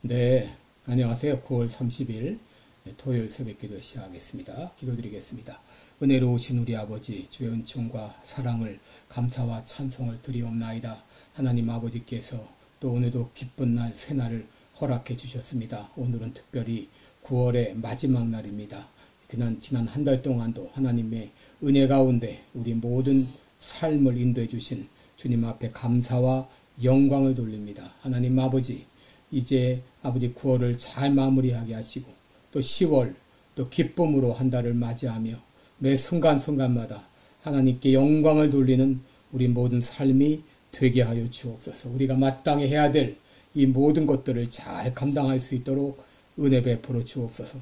네, 안녕하세요. 9월 30일 토요일 새벽기도 시작하겠습니다. 기도드리겠습니다. 은혜로우신 우리 아버지, 주의 은총과 사랑을 감사와 찬송을 드리옵나이다. 하나님 아버지께서 또 오늘도 기쁜 날, 새날을 허락해 주셨습니다. 오늘은 특별히 9월의 마지막 날입니다. 지난 한 달 동안도 하나님의 은혜 가운데 우리 모든 삶을 인도해 주신 주님 앞에 감사와 영광을 돌립니다. 하나님 아버지, 이제 아버지 9월을 잘 마무리하게 하시고 또 10월 또 기쁨으로 한 달을 맞이하며 매 순간순간마다 하나님께 영광을 돌리는 우리 모든 삶이 되게 하여 주옵소서. 우리가 마땅히 해야 될 이 모든 것들을 잘 감당할 수 있도록 은혜 베풀어 주옵소서.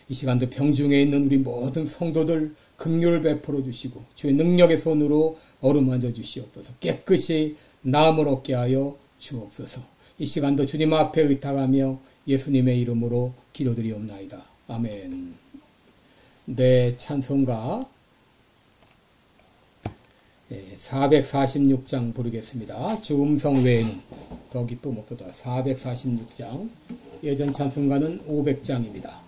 이 시간도 병중에 있는 우리 모든 성도들 긍휼을 베풀어 주시고 주의 능력의 손으로 어루만져 주시옵소서. 깨끗이 나음을 얻게 하여 주옵소서. 이 시간도 주님 앞에 의탁하며 예수님의 이름으로 기도드리옵나이다. 아멘. 네, 찬송가 446장 부르겠습니다. 주 음성 외에는 더 기쁨 없도다. 446장. 예전 찬송가는 500장입니다.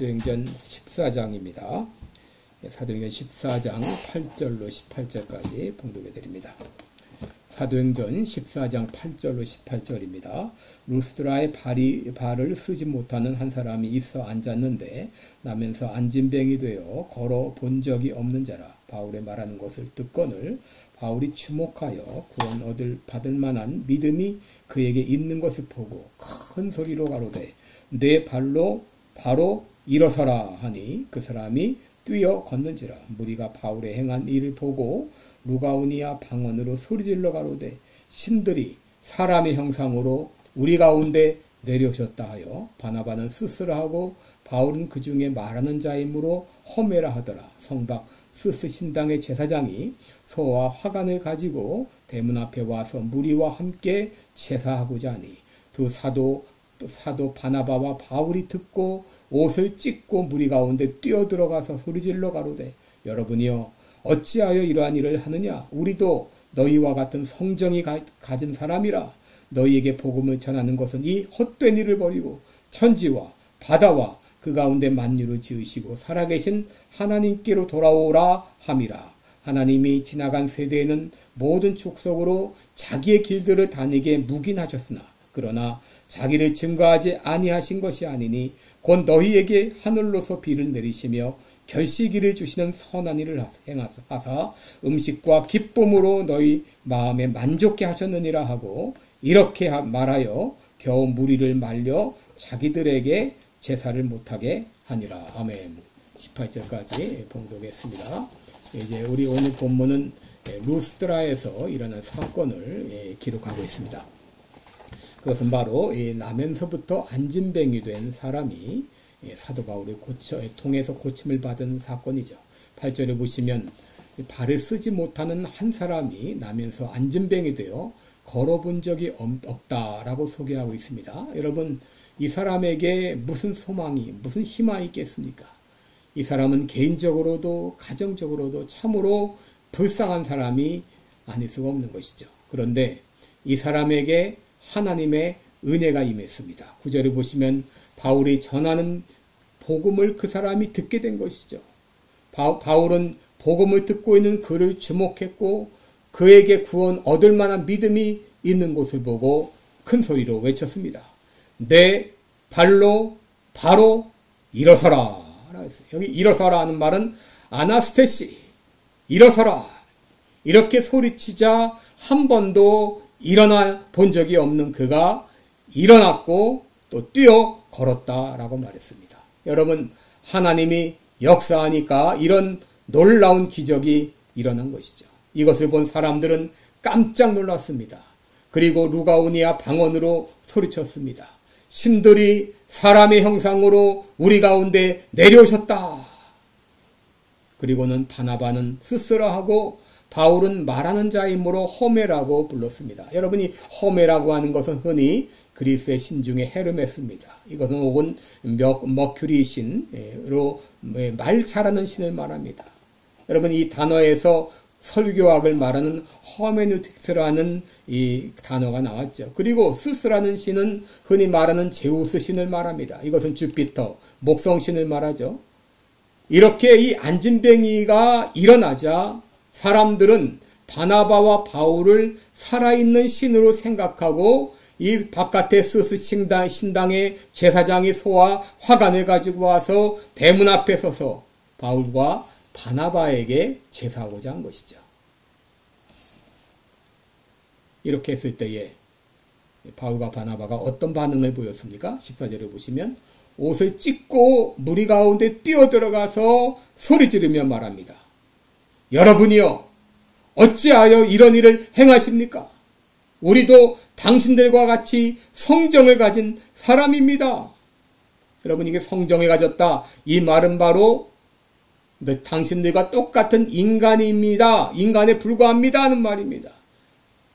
사도행전 14장입니다. 사도행전 14장 8절로 18절까지 봉독해 드립니다. 사도행전 14장 8절로 18절입니다. 루스드라에 발을 쓰지 못하는 한 사람이 있어 앉았는데 나면서 안진뱅이 되어 걸어 본 적이 없는 자라. 바울의 말하는 것을 듣거늘 바울이 주목하여 구원 받을 만한 믿음이 그에게 있는 것을 보고 큰 소리로 가로되 내 발로 바로 일어서라 하니 그 사람이 뛰어 걷는지라. 무리가 바울의 행한 일을 보고 루가오니아 방언으로 소리질러 가로되 신들이 사람의 형상으로 우리 가운데 내려오셨다 하여 바나바는 스스로하고 바울은 그 중에 말하는 자이므로 험해라 하더라. 성박 스스 신당의 제사장이 소와 화관을 가지고 대문 앞에 와서 무리와 함께 제사하고자 하니 두 사도 바나바와 바울이 듣고 옷을 찢고 무리 가운데 뛰어들어가서 소리질러 가로되 여러분이여 어찌하여 이러한 일을 하느냐 우리도 너희와 같은 성정이 가진 사람이라 너희에게 복음을 전하는 것은 이 헛된 일을 버리고 천지와 바다와 그 가운데 만유를 지으시고 살아계신 하나님께로 돌아오라 함이라. 하나님이 지나간 세대에는 모든 족속으로 자기의 길들을 다니게 묵인하셨으나 그러나 자기를 증거하지 아니하신 것이 아니니 곧 너희에게 하늘로서 비를 내리시며 결시기를 주시는 선한 일을 행하사 음식과 기쁨으로 너희 마음에 만족케 하셨느니라 하고 이렇게 말하여 겨우 무리를 말려 자기들에게 제사를 못하게 하니라. 아멘. 18절까지 봉독했습니다. 이제 우리 오늘 본문은 루스드라에서 일어난 사건을 기록하고 있습니다. 그것은 바로 나면서부터 안진뱅이 된 사람이 사도 바울을 통해서 고침을 받은 사건이죠. 8절에 보시면 발을 쓰지 못하는 한 사람이 나면서 안진뱅이 되어 걸어본 적이 없다라고 소개하고 있습니다. 여러분, 이 사람에게 무슨 소망이, 무슨 희망이 있겠습니까? 이 사람은 개인적으로도 가정적으로도 참으로 불쌍한 사람이 아닐 수가 없는 것이죠. 그런데 이 사람에게 하나님의 은혜가 임했습니다. 9절에 보시면 바울이 전하는 복음을 그 사람이 듣게 된 것이죠. 바울은 복음을 듣고 있는 그를 주목했고 그에게 구원 얻을 만한 믿음이 있는 곳을 보고 큰 소리로 외쳤습니다. 내 발로 바로 일어서라. 여기 일어서라 하는 말은 아나스테시, 일어서라. 이렇게 소리치자 한 번도 일어나 본 적이 없는 그가 일어났고 또 뛰어 걸었다라고 말했습니다. 여러분, 하나님이 역사하니까 이런 놀라운 기적이 일어난 것이죠. 이것을 본 사람들은 깜짝 놀랐습니다. 그리고 루가오니아 방언으로 소리쳤습니다. 신들이 사람의 형상으로 우리 가운데 내려오셨다. 그리고는 바나바는 스스로하고 바울은 말하는 자이므로 허메라고 불렀습니다. 여러분이 허메라고 하는 것은 흔히 그리스의 신 중에 헤르메스입니다. 이것은 혹은 머큐리 신으로 말 잘하는 신을 말합니다. 여러분, 이 단어에서 설교학을 말하는 허메뉴틱스라는 이 단어가 나왔죠. 그리고 스스라는 신은 흔히 말하는 제우스 신을 말합니다. 이것은 주피터, 목성신을 말하죠. 이렇게 이 안진뱅이가 일어나자 사람들은 바나바와 바울을 살아있는 신으로 생각하고 이 바깥에 스스 신당의 제사장이 소와 화관을 가지고 와서 대문 앞에 서서 바울과 바나바에게 제사하고자 한 것이죠. 이렇게 했을 때에 바울과 바나바가 어떤 반응을 보였습니까? 14절에 보시면 옷을 찢고 무리 가운데 뛰어들어가서 소리 지르며 말합니다. 여러분이여 어찌하여 이런 일을 행하십니까? 우리도 당신들과 같이 성정을 가진 사람입니다. 여러분, 이게 성정을 가졌다. 이 말은 바로 당신들과 똑같은 인간입니다. 인간에 불과합니다 하는 말입니다.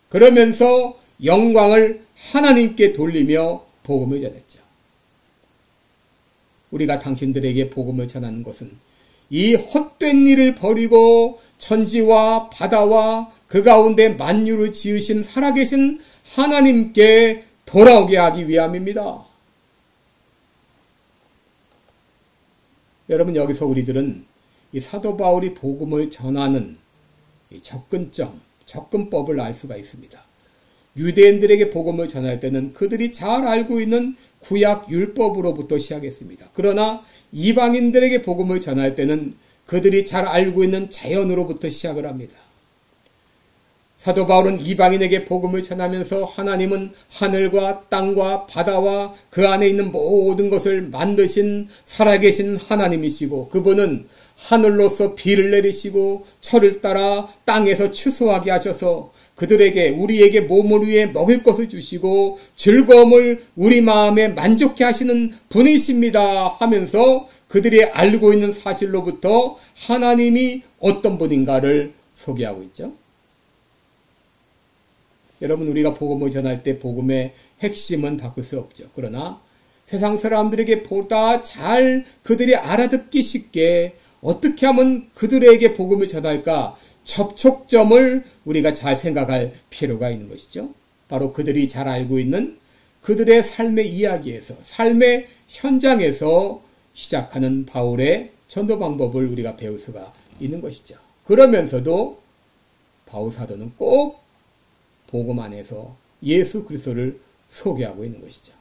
그러면서 영광을 하나님께 돌리며 복음을 전했죠. 우리가 당신들에게 복음을 전하는 것은 이 헛된 일을 버리고 천지와 바다와 그 가운데 만유를 지으신 살아계신 하나님께 돌아오게 하기 위함입니다. 여러분, 여기서 우리들은 이 사도 바울이 복음을 전하는 이 접근법을 알 수가 있습니다. 유대인들에게 복음을 전할 때는 그들이 잘 알고 있는 구약 율법으로부터 시작했습니다. 그러나 이방인들에게 복음을 전할 때는 그들이 잘 알고 있는 자연으로부터 시작을 합니다. 사도 바울은 이방인에게 복음을 전하면서 하나님은 하늘과 땅과 바다와 그 안에 있는 모든 것을 만드신 살아계신 하나님이시고 그분은 하늘로서 비를 내리시고 철을 따라 땅에서 추수하게 하셔서 그들에게 우리에게 몸을 위해 먹을 것을 주시고 즐거움을 우리 마음에 만족케 하시는 분이십니다 하면서 그들이 알고 있는 사실로부터 하나님이 어떤 분인가를 소개하고 있죠. 여러분, 우리가 복음을 전할 때 복음의 핵심은 바꿀 수 없죠. 그러나 세상 사람들에게 보다 잘 그들이 알아듣기 쉽게 어떻게 하면 그들에게 복음을 전할까, 접촉점을 우리가 잘 생각할 필요가 있는 것이죠. 바로 그들이 잘 알고 있는 그들의 삶의 이야기에서, 삶의 현장에서 시작하는 바울의 전도 방법을 우리가 배울 수가 있는 것이죠. 그러면서도 바울 사도는 꼭 복음 안에서 예수 그리스도를 소개하고 있는 것이죠.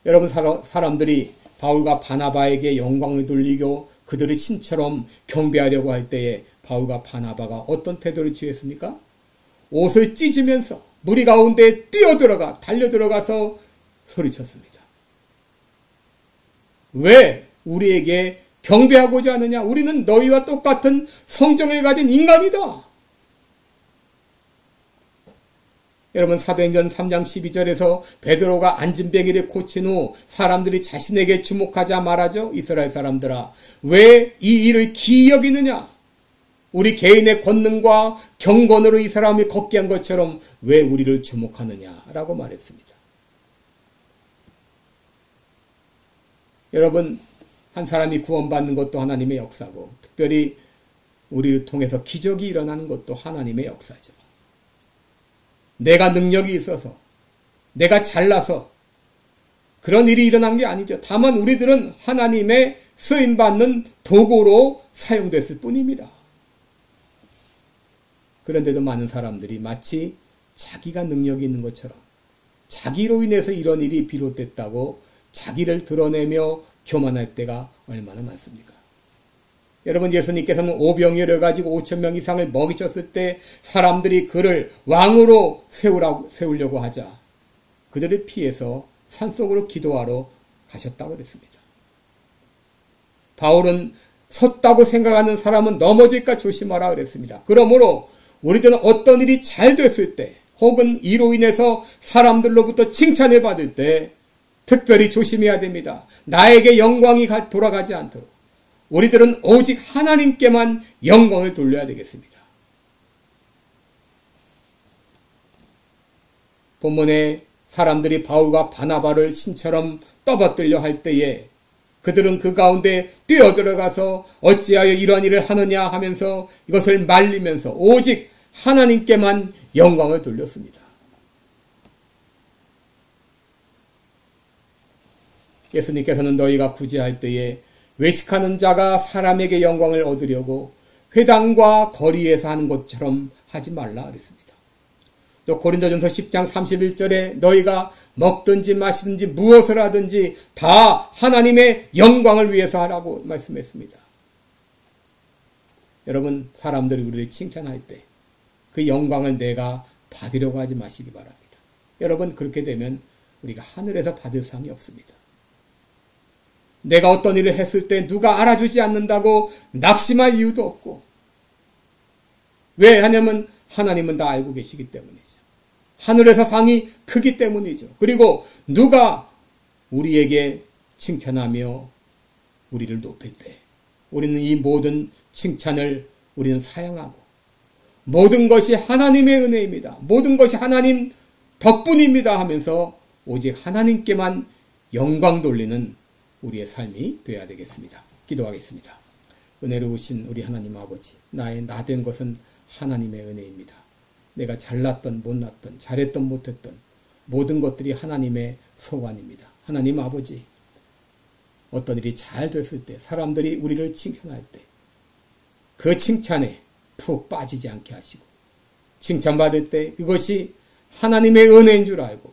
여러분, 사람들이 바울과 바나바에게 영광을 돌리고 그들의 신처럼 경배하려고 할 때에 바울과 바나바가 어떤 태도를 취했습니까? 옷을 찢으면서 무리 가운데 뛰어들어가 달려들어가서 소리쳤습니다. 왜 우리에게 경배하고자 하느냐? 우리는 너희와 똑같은 성정을 가진 인간이다. 여러분, 사도행전 3장 12절에서 베드로가 안진뱅이를 고친 후 사람들이 자신에게 주목하자 말하죠. 이스라엘 사람들아, 왜 이 일을 기이 여기느냐? 우리 개인의 권능과 경건으로 이 사람이 걷게 한 것처럼 왜 우리를 주목하느냐라고 말했습니다. 여러분, 한 사람이 구원받는 것도 하나님의 역사고, 특별히 우리를 통해서 기적이 일어나는 것도 하나님의 역사죠. 내가 능력이 있어서, 내가 잘나서 그런 일이 일어난 게 아니죠. 다만 우리들은 하나님의 쓰임받는 도구로 사용됐을 뿐입니다. 그런데도 많은 사람들이 마치 자기가 능력이 있는 것처럼, 자기로 인해서 이런 일이 비롯됐다고 자기를 드러내며 교만할 때가 얼마나 많습니까? 여러분, 예수님께서는 오병이어를 가지고 5,000명 이상을 먹이셨을 때 사람들이 그를 왕으로 세우려고 하자 그들을 피해서 산속으로 기도하러 가셨다고 그랬습니다. 바울은 섰다고 생각하는 사람은 넘어질까 조심하라 그랬습니다. 그러므로 우리들은 어떤 일이 잘 됐을 때, 혹은 이로 인해서 사람들로부터 칭찬을 받을 때 특별히 조심해야 됩니다. 나에게 영광이 돌아가지 않도록 우리들은 오직 하나님께만 영광을 돌려야 되겠습니다. 본문에 사람들이 바울과 바나바를 신처럼 떠받들려 할 때에 그들은 그 가운데 뛰어들어가서 어찌하여 이런 일을 하느냐 하면서 이것을 말리면서 오직 하나님께만 영광을 돌렸습니다. 예수님께서는 너희가 구제할 때에 외식하는 자가 사람에게 영광을 얻으려고 회당과 거리에서 하는 것처럼 하지 말라 그랬습니다. 또 고린도전서 10장 31절에 너희가 먹든지 마시든지 무엇을 하든지 다 하나님의 영광을 위해서 하라고 말씀했습니다. 여러분, 사람들이 우리를 칭찬할 때 그 영광을 내가 받으려고 하지 마시기 바랍니다. 여러분, 그렇게 되면 우리가 하늘에서 받을 상이 없습니다. 내가 어떤 일을 했을 때 누가 알아주지 않는다고 낙심할 이유도 없고, 왜 하냐면 하나님은 다 알고 계시기 때문이죠. 하늘에서 상이 크기 때문이죠. 그리고 누가 우리에게 칭찬하며 우리를 높일 때 우리는 이 모든 칭찬을 우리는 사양하고, 모든 것이 하나님의 은혜입니다. 모든 것이 하나님 덕분입니다 하면서 오직 하나님께만 영광 돌리는 우리의 삶이 되어야 되겠습니다. 기도하겠습니다. 은혜로우신 우리 하나님 아버지, 나의 나된 것은 하나님의 은혜입니다. 내가 잘났던 못났던 잘했던 못했던 모든 것들이 하나님의 소관입니다. 하나님 아버지, 어떤 일이 잘 됐을 때, 사람들이 우리를 칭찬할 때 그 칭찬에 푹 빠지지 않게 하시고, 칭찬받을 때 그것이 하나님의 은혜인 줄 알고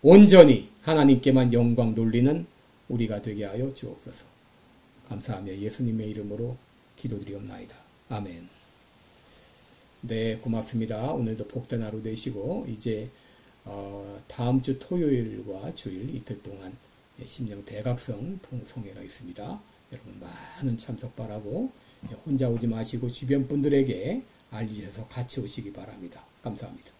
온전히 하나님께만 영광 돌리는 우리가 되게 하여 주옵소서. 감사하며 예수님의 이름으로 기도드리옵나이다. 아멘. 네, 고맙습니다. 오늘도 복된 하루 되시고, 이제 다음 주 토요일과 주일 이틀 동안 심령 대각성 통성회가 있습니다. 여러분 많은 참석 바라고, 혼자 오지 마시고 주변 분들에게 알리셔서 같이 오시기 바랍니다. 감사합니다.